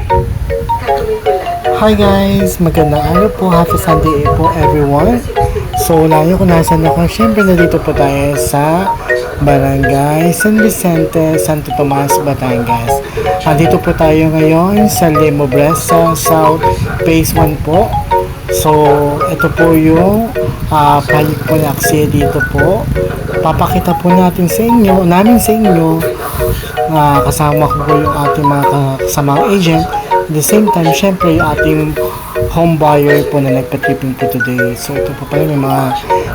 Hi guys! Magandang araw po. Happy Sunday po everyone. So, unahin ko nasan ako. Siyempre, nandito po tayo sa Barangay San Vicente, Santo Tomas, Batangas. Andito po tayo ngayon sa Lemo Bresa South Phase 1 po. So, ito po yung palig po na aksya dito po. Papakita po natin sa inyo, kasama ko po yung ating mga kasamang agent. At the same time, syempre yung ating home buyer po na nagpa-tripping po today. So ito po pala, may mga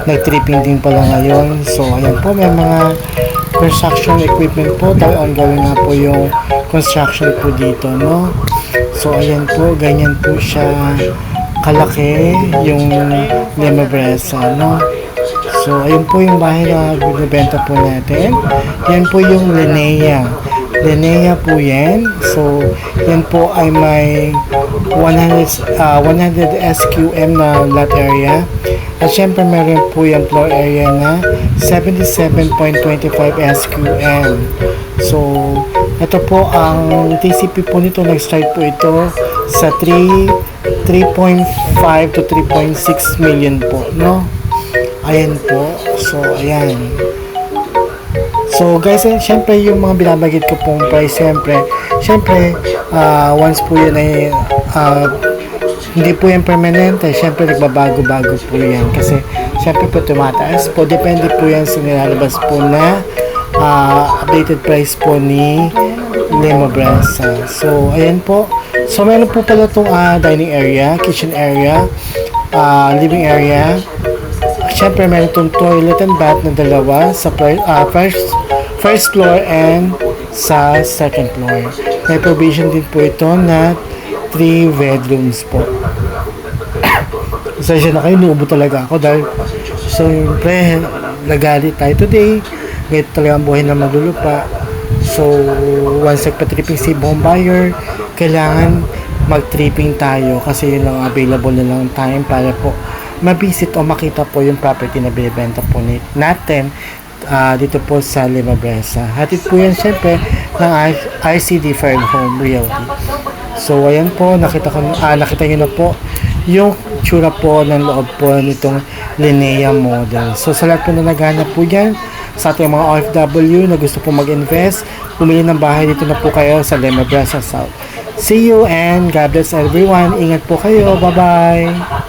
nag-tripping din pala ngayon. So ayan po, may mga construction equipment po. Ongoing nga po yung construction po dito, no? So ayan po, ganyan po siya kalaki yung Lemo Bresa, no? So ayun po yung bahay na binibenta po natin. Yan po yung Linnea po yan. So, yan po ay may 100 SQM na lot area. At syempre, meron po yung floor area na 77.25 SQM. So, ito po ang TCP po nito. Nag-start po ito sa 3.5 to 3.6 million po, no? Ayan po. So, ayan. So guys, syempre yung mga binabagit ko pong price, syempre once po yun ay hindi po yan permanente, syempre nagbabago-bago po yan kasi syempre po tumataas po, depende po yan sa nilalabas po na updated price po ni Lemo Bresa. So ayan po, so meron po pala itong dining area, kitchen area, living area. Siyempre, meron itong toilet and bath na dalawa sa first floor and sa second floor. May provision din po ito na 3 bedrooms po. Pasensya na kayo, nuubo talaga ako dahil siyempre, nagalit tayo today. Ganito talaga ang buhay na malulupa. So, once nagpa-tripping si home buyer, kailangan mag-tripping tayo kasi yun lang available na lang time para po mabisit o makita po yung property na binibenta po natin dito po sa Lemo Bresa. Hatid po yan syempre ng RCD Fair Home Realty. So ayan po, nakita nyo na po yung tsura po ng loob po nitong Linnea model. So sa lahat po na naghanap po yan, sa ating mga OFW na gusto po mag-invest, bumili ng bahay, dito na po kayo sa Lemo Bresa South. See you and God bless everyone. Ingat po kayo. Bye-bye.